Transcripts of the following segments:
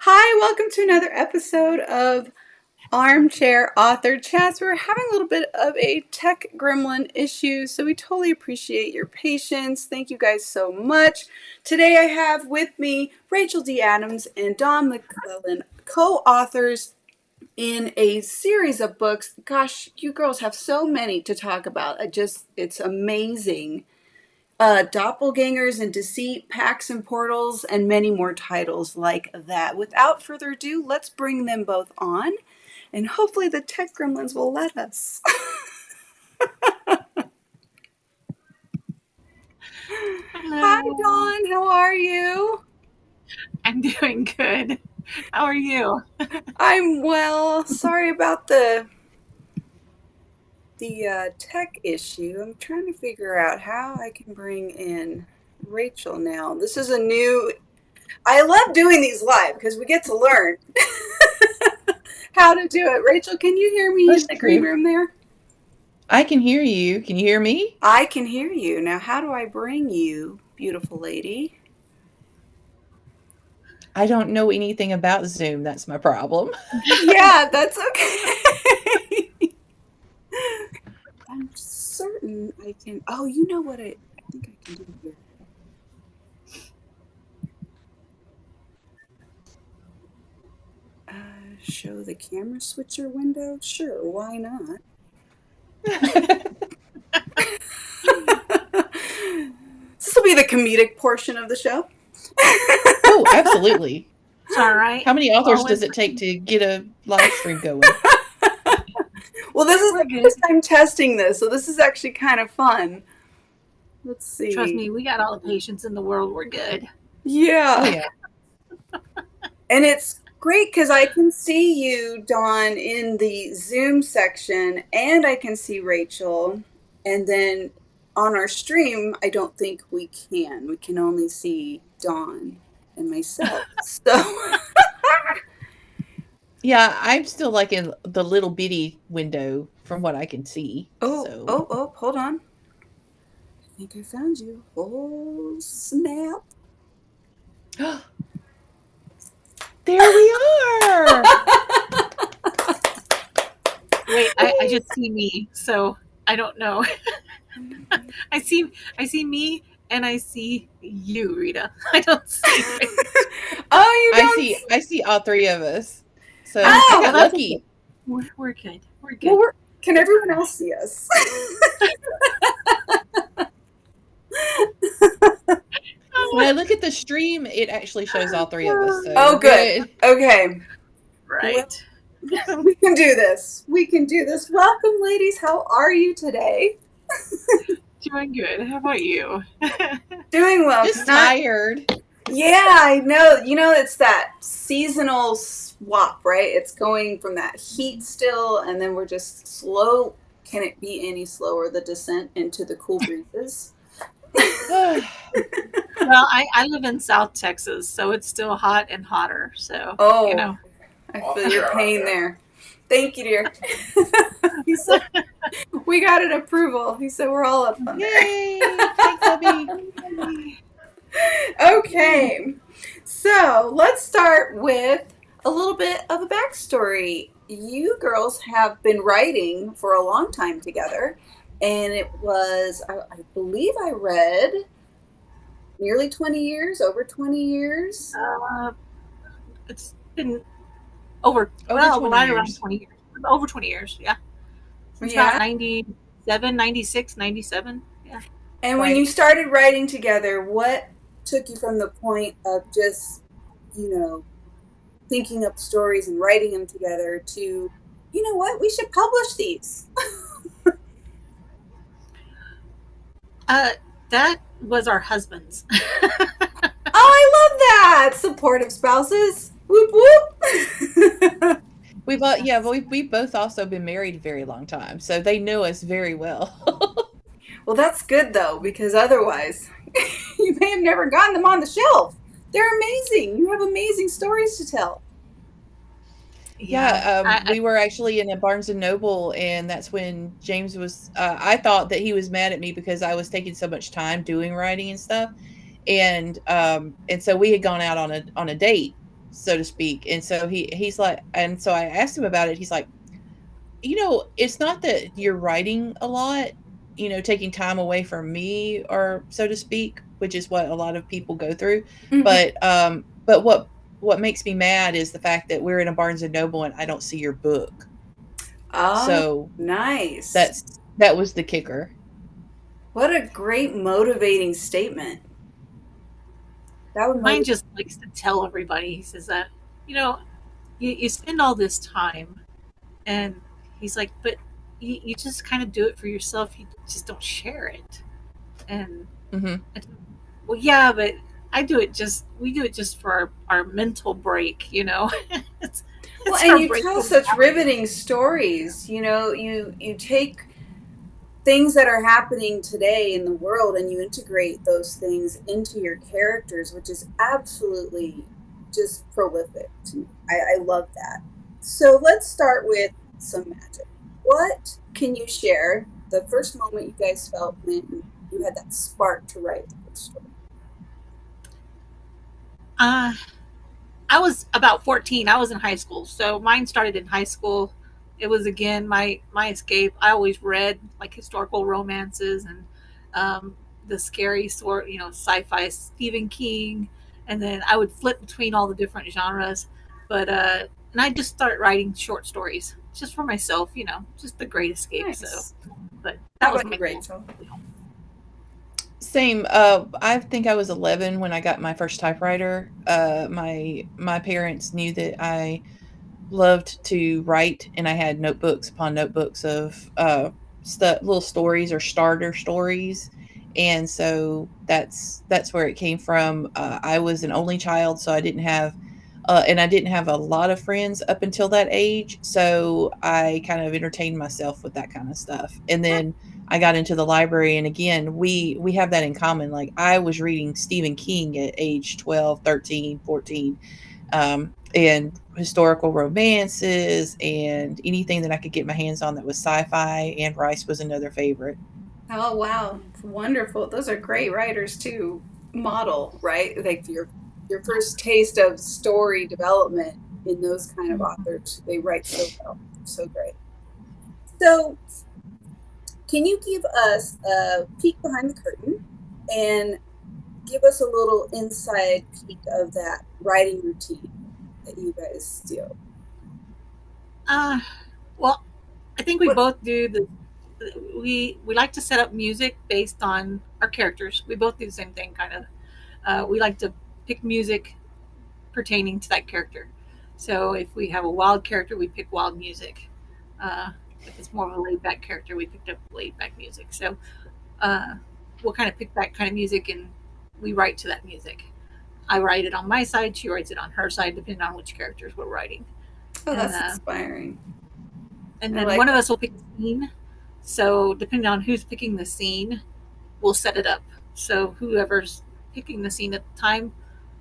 Hi, welcome to another episode of Armchair Author Chats. We're having a little bit of a tech gremlin issue, so we totally appreciate your patience. Thank you guys so much. Today I have with me Rachel D. Adams and Dawn McClellan, co-authors in a series of books. Gosh, you girls have so many to talk about. It's amazing. Doppelgangers and Deceit, Pacts and Portals, and many more titles like that. Without further ado, let's bring them both on, and hopefully the tech gremlins will let us. Hi, Dawn. How are you? I'm doing good. How are you? I'm well. Sorry about the tech issue. I'm trying to figure out how I can bring in Rachel now. This is a new... I love doing these live because we get to learn how to do it. Rachel, can you hear me in the green room there? I can hear you. Can you hear me? I can hear you. Now, how do I bring you, beautiful lady? I don't know anything about Zoom. That's my problem. Yeah, that's okay. I'm certain I can. Oh, you know what I think I can do here. Show the camera switcher window? Sure, why not? This will be the comedic portion of the show. Oh, absolutely. It's all right. How many authors does it take to get a live stream going? Well, this is the first time testing this, so this is actually kind of fun. Let's see. Trust me, we got all the patience in the world. We're good. Yeah. Oh, yeah. And it's great because I can see you, Dawn, in the Zoom section, and I can see Rachel. And then on our stream, I don't think we can. We can only see Dawn and myself. So... Yeah, I'm still like in the little bitty window from what I can see. Oh, hold on. I think I found you. Oh, snap. There we are. Wait, I just see me, so I don't know. I see me and I see you, Rita. I don't see Rachel. Oh, you don't I see all three of us. So I got lucky. We're good. We're good. Well, can everyone else see us? When I look at the stream, it actually shows all three of us. So oh, good. Okay. Right. Well, we can do this. We can do this. Welcome, ladies. How are you today? Doing good. How about you? Doing well. Just tired. Yeah, I know. You know, it's that seasonal swap, right? It's going from that heat still, and then we're just slow. Can it be any slower, the descent into the cool breezes? Well, I live in South Texas, so it's still hot and hotter. So, you know. I feel your pain there. Thank you, dear. He said, we got an approval. He said we're all up on there. Yay! Thanks, Abby. Okay, so let's start with a little bit of a backstory. You girls have been writing for a long time together, and it was, I believe I read, nearly 20 years, over 20 years. It's been over 20 years. Around 20 years. Over 20 years, yeah. Since about 97, 96, 97, yeah. And when you started writing together, what took you from the point of just, thinking up stories and writing them together to, you know what, we should publish these? That was our husbands. Oh, I love that! Supportive spouses. Whoop, whoop. We've both also been married a very long time, so they know us very well. Well, that's good, though, because otherwise, you may have never gotten them on the shelf. They're amazing. You have amazing stories to tell. Yeah, we were actually in a Barnes & Noble, and that's when James was, I thought that he was mad at me because I was taking so much time doing writing and stuff. And so we had gone out on a date, so to speak. And so he's like, and so I asked him about it. He's like, it's not that you're writing a lot, taking time away from me, or so to speak, which is what a lot of people go through. Mm-hmm. But what makes me mad is the fact that we're in a Barnes and Noble and I don't see your book. Oh, So nice. that was the kicker. What a great motivating statement. That would Mine motivate. just likes to tell everybody. He says that, you know, you spend all this time, and he's like, but you just kind of do it for yourself. You just don't share it. And Hmm. I, well, yeah, but we do it just for our mental break. it's Well, it's and our you break tell from such reality. riveting stories. You take things that are happening today in the world and you integrate those things into your characters, which is absolutely just prolific to me. I love that. So let's start with some magic. What can you share the first moment you guys felt when you had that spark to write the first story? Uh, I was about 14. I was in high school. So mine started in high school. It was again my escape. I always read like historical romances and the scary sort, sci-fi Stephen King, and then I would flip between all the different genres. But and I just start writing short stories just for myself, just the great escape. So, Nice. but How that was about you, my goal. Rachel? Same. I think I was 11 when I got my first typewriter. My parents knew that I loved to write, and I had notebooks upon notebooks of little stories or starter stories, and so that's where it came from. I was an only child, so I didn't have a lot of friends up until that age, so I kind of entertained myself with that kind of stuff. And then I got into the library, and again, we have that in common. Like, I was reading Stephen King at age 12, 13, 14, and historical romances and anything that I could get my hands on that was sci-fi, and Rice was another favorite. Oh wow, it's wonderful. Those are great writers to model, right? Like your first taste of story development in those kind of authors. They write so well. So great. So, can you give us a peek behind the curtain and give us a little inside peek of that writing routine that you guys do? Uh, well, I think we What? both do the we like to set up music based on our characters. We both do the same thing, kind of. We like to pick music pertaining to that character. So if we have a wild character, we pick wild music. Uh, if it's more of a laid back character, we picked up laid back music. So uh, we'll kind of pick that kind of music and we write to that music. I write it on my side, she writes it on her side, depending on which characters we're writing. Oh, And that's inspiring. and I then like one of that. us will pick a scene. So depending on who's picking the scene, we'll set it up. So whoever's picking the scene at the time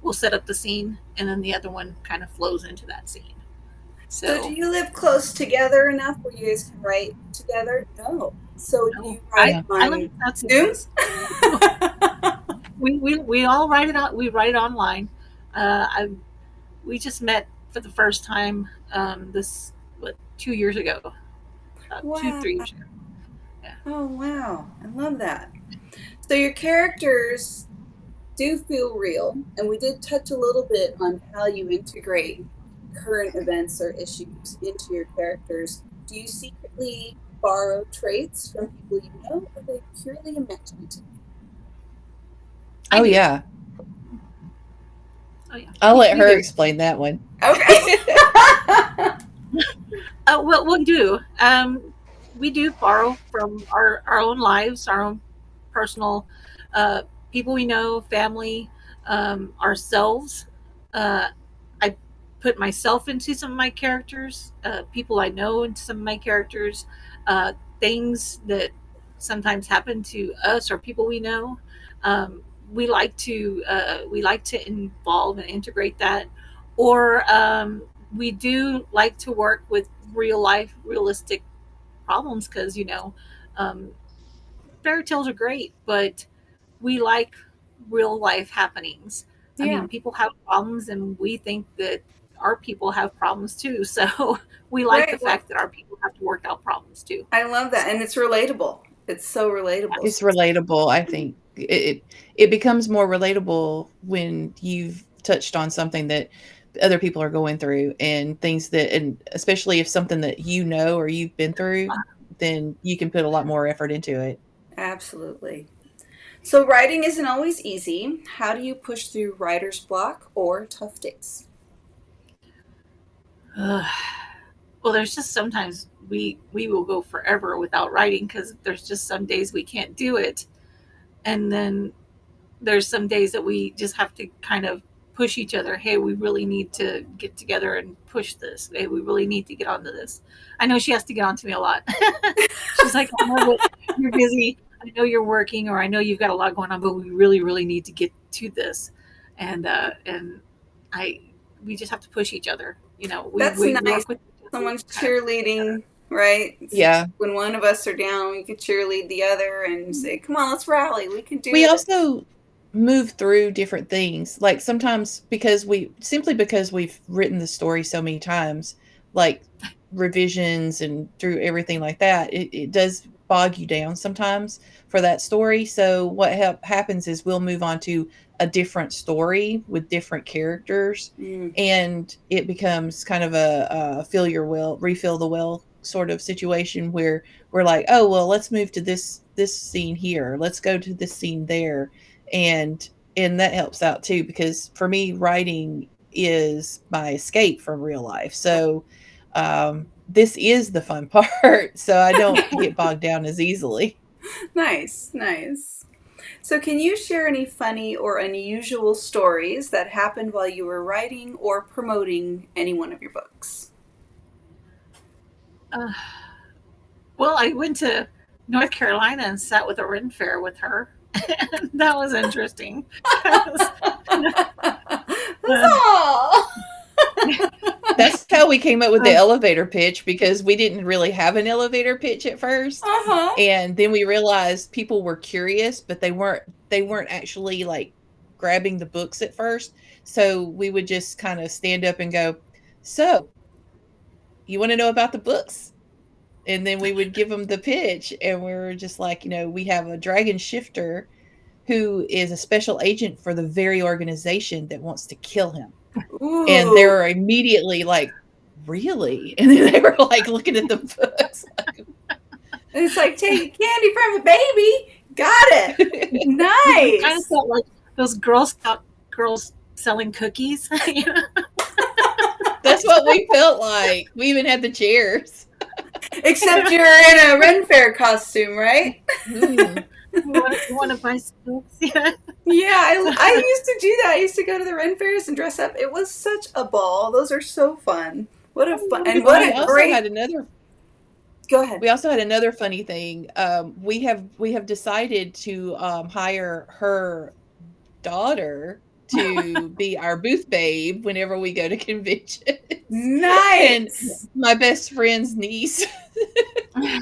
will set up the scene, and then the other one kind of flows into that scene. So, do So you live close together enough where you guys can write together? No. So, do no, you write I live in on South Zoom? Texas. We all write it out. We write it online. I We just met for the first time this 2 years ago, two Wow. 3 years ago. Yeah. Oh, wow. I love that. So your characters do feel real, and we did touch a little bit on how you integrate current events or issues into your characters. Do you secretly borrow traits from people you know, or are they purely imaginative? I Oh do. yeah, Oh yeah, I'll let we her do. explain that one. Okay. What we'll do, we do borrow from our own lives, our own personal uh, people we know, family, ourselves. Uh, I put myself into some of my characters, people I know into some of my characters, uh, things that sometimes happen to us or people we know. Um, we like to involve and integrate that, or we do like to work with real life, realistic problems because um, fairy tales are great, but we like real life happenings. I Yeah. mean, people have problems, and we think that our people have problems too. So we like the Right. Well, fact that our people have to work out problems too. I love that. And So it's relatable. It's so relatable. It's So relatable, I think. It becomes more relatable when you've touched on something that other people are going through, and things that, and especially if something that you know or you've been through, then you can put a lot more effort into it. absolutely. So writing isn't always easy. How do you push through writer's block or tough days? uh, well, there's just sometimes we will go forever without writing because there's just some days we can't do it, and then there's some days that we just have to kind of push each other. Hey, we really need to get together and push this. Hey, we really need to get onto this. I know she has to get onto me a lot. She's like, I know that you're busy. I know you're working, or I know you've got a lot going on, but we really, really need to get to this. And I, we just have to push each other. You know, That's we nice. work with each other. Someone's Kind of, cheerleading, right? Yeah. When one of us are down, we could cheerlead the other and say, come on, let's rally. We can do We this. also move through different things. Like sometimes because we've written the story so many times, like revisions and through everything like that, it does bog you down sometimes for that story. So what happens is we'll move on to a different story with different characters, Mm. and it becomes kind of a fill your well, refill the well sort of situation where we're like, oh well, let's move to this scene here, let's go to this scene there, and that helps out too, because for me writing is my escape from real life. So this is the fun part, so I don't get bogged down as easily. Nice, nice. So, can you share any funny or unusual stories that happened while you were writing or promoting any one of your books? uh, well, I went to North Carolina and sat with a Ren Fair with her. And that was interesting. 'Cause, That's uh, all. That's how we came up with the uh, elevator pitch, because we didn't really have an elevator pitch at first. Uh huh. And then we realized people were curious, but they weren't actually like grabbing the books at first. So we would just kind of stand up and go, "So, you want to know about the books?" And then we would give them the pitch, and we were just like, we have a dragon shifter who is a special agent for the very organization that wants to kill him. And Ooh. they're immediately like, really? And then they were like looking at the books. It's like taking candy from a baby. Got it. we kind of Nice. felt like those Girl Scout girls selling cookies. You know? That's what we felt like. We even had the chairs. Except you're in a Ren Fair costume, right? Mm. You want to buy some books? Yeah. Yeah, I used to do that. I used to go to the Ren Fairs and dress up. It was such a ball. Those are so fun. What a fun, and Well, what a great. Go ahead. we also had another funny thing. We have decided to hire her daughter to be our booth babe whenever we go to conventions. And Nice. my best friend's niece,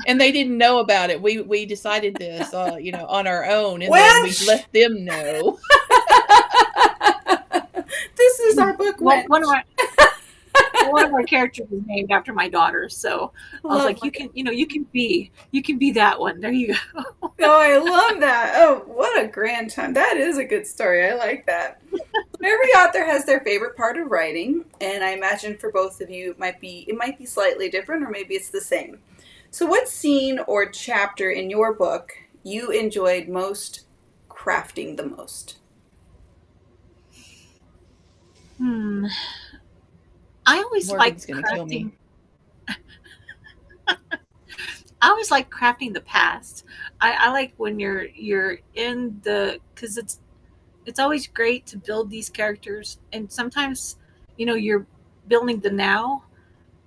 and they didn't know about it. We decided this, on our own, and then we Wench. let them know. This is our book Well, wench. one of our characters is named after my daughter, so I was like, you can be that one. There you go. Oh, I love that. Oh, what a grand time. That is a good story. I like that. Every author has their favorite part of writing, and I imagine for both of you it might be slightly different, or maybe it's the same. So what scene or chapter in your book you enjoyed most crafting the most? Hmm. I always like Morgan's gonna kill me. I always like crafting the past. I like when you're in the, because it's always great to build these characters, and sometimes you're building the now,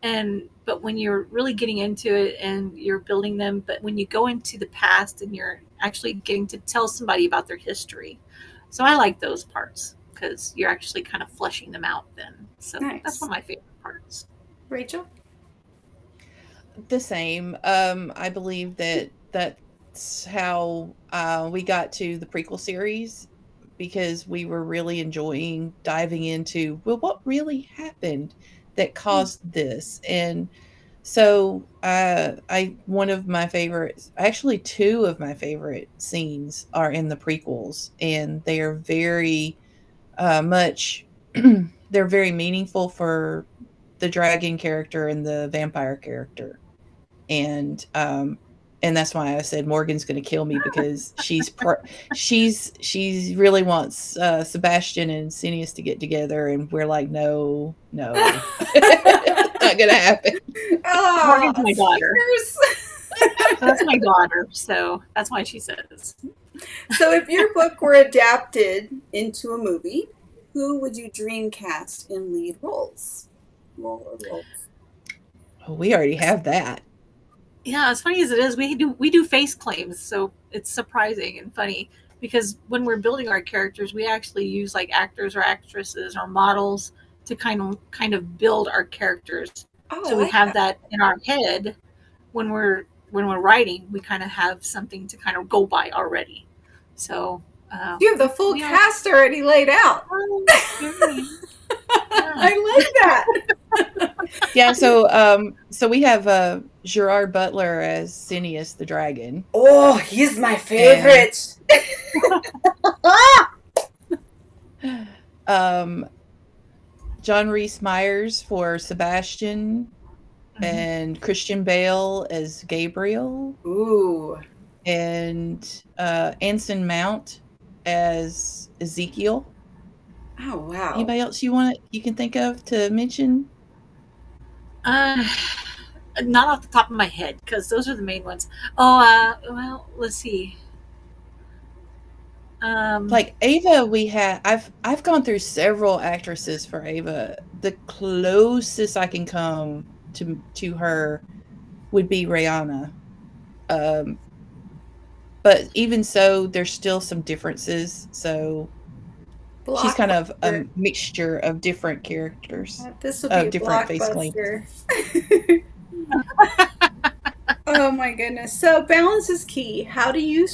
and but when you're really getting into it and you're building them, but when you go into the past and you're actually getting to tell somebody about their history, so I like those parts because you're actually kind of fleshing them out then. So that's Nice. one of my favorite parts. Rachel? The same. I believe that's how we got to the prequel series, because we were really enjoying diving into, well, what really happened that caused this. And so I one of my favorites, actually two of my favorite scenes are in the prequels, and they are very much they're very meaningful for the dragon character and the vampire character. And that's why I said Morgan's going to kill me, because she's really wants Sebastian and Cineas to get together, and we're like, no, not gonna happen. Oh, Morgan's my daughter. That's my daughter, so that's why she says. So if your book were adapted into a movie, who would you dream cast in lead roles? Oh, we already have that. Yeah, as funny as it is, we do face claims, so it's surprising and funny because when we're building our characters, we actually use like actors or actresses or models to kind of build our characters. Oh, so we have that in our head when we're writing. We kind of have something to kind of go by already. So you have the full cast already laid out. I like that. Yeah, so we have Gerard Butler as Cineas the dragon. Oh, he's my favorite. John Rhys Meyers for Sebastian, and Christian Bale as Gabriel. Ooh. And Anson Mount as Ezekiel. Oh, wow. Anybody else you can think of to mention? Not off the top of my head, because those are the main ones. Oh, well, let's see. Like Ava, I've gone through several actresses for Ava. The closest I can come to her would be Rihanna. But even so, there's still some differences. So she's kind of a mixture of different characters. This will be a different face claims. Oh my goodness. So balance is key. How do you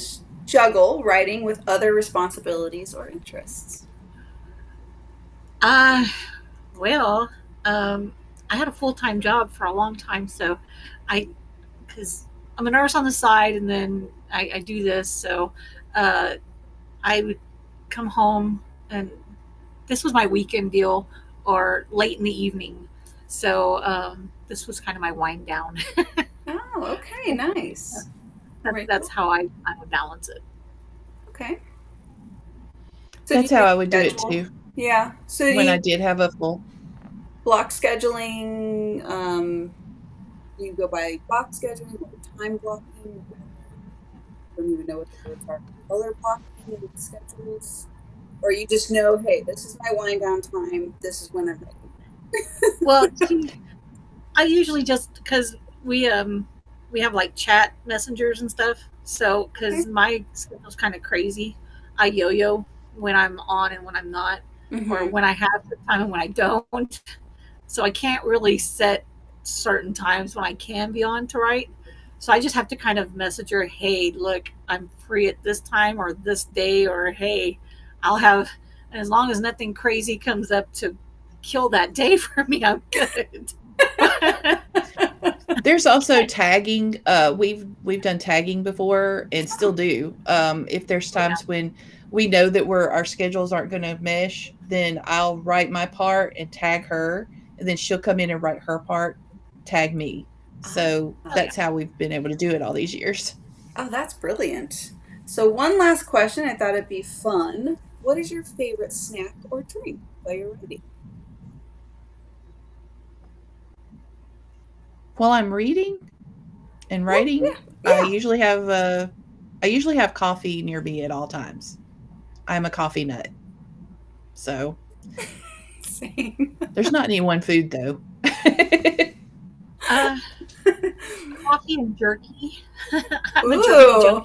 juggle writing with other responsibilities or interests? Well, I had a full-time job for a long time, so because I'm a nurse on the side, and then I do this, so I would come home, and this was my weekend deal, or late in the evening. So this was kind of my wind down. Oh, okay, nice. That's how I would balance it. Okay. So that's how I would do it too. Yeah. So when I did have a full block scheduling, you go by block scheduling or time blocking. Don't even know what the words are. Color blocking and schedules, or you just know, hey, this is my wind down time. This is when I'm ready. Well, I usually just, because we have like chat messengers and stuff. So because my schedule's kind of crazy, I yo-yo when I'm on and when I'm not, or when I have the time and when I don't. So I can't really set certain times when I can be on to write. So I just have to kind of message her, hey, look, I'm free at this time or this day, or hey, I'll have, and as long as nothing crazy comes up to kill that day for me, I'm good. There's also tagging. We've done tagging before and still do. If there's times when we know that our schedules aren't going to mesh, then I'll write my part and tag her, and then she'll come in and write her part, tag me. So that's how we've been able to do it all these years. Oh, that's brilliant. So one last question. I thought it'd be fun. What is your favorite snack or drink while you're ready? While I'm reading and writing, I usually have coffee near me at all times. I'm a coffee nut. So same. There's not any one food though. Coffee and jerky. Ooh.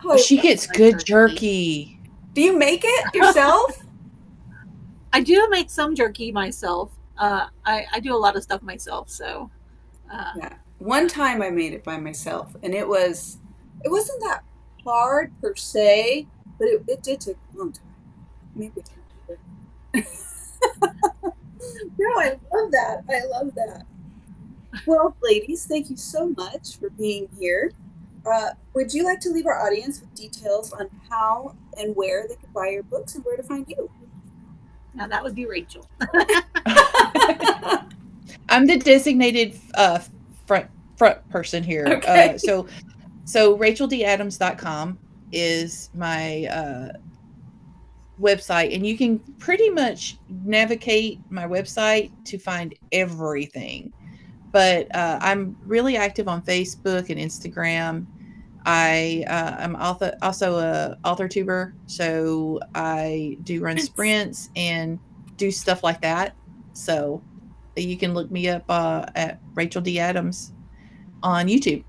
Oh, she gets good jerky. Do you make it yourself? I do make some jerky myself. I do a lot of stuff myself, so. Yeah. One time I made it by myself, and it wasn't that hard per se, but it did take a long time. Maybe. No, I love that. I love that. Well, ladies, thank you so much for being here. Would you like to leave our audience with details on how and where they could buy your books and where to find you? Now that would be Rachel. I'm the designated front person here. Okay. So racheldadams.com is my website, and you can pretty much navigate my website to find everything. But I'm really active on Facebook and Instagram. I'm also a author tuber, so I do run sprints and do stuff like that. So you can look me up at Rachel D. Adams on YouTube.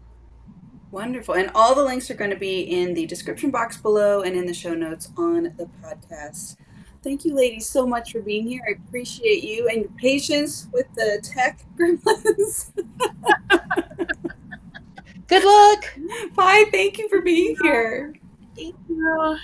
Wonderful. And all the links are going to be in the description box below and in the show notes on the podcast. Thank you, ladies, so much for being here. I appreciate you and your patience with the tech gremlins. Good luck. Bye. Thank you for being here. Thank you.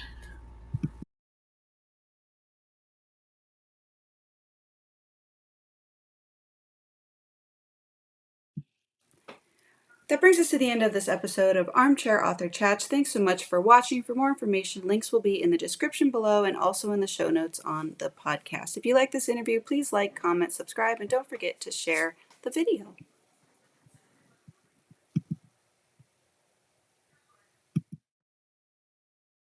That brings us to the end of this episode of Armchair Author Chats. Thanks so much for watching. For more information, links will be in the description below and also in the show notes on the podcast. If you like this interview, please like, comment, subscribe, and don't forget to share the video.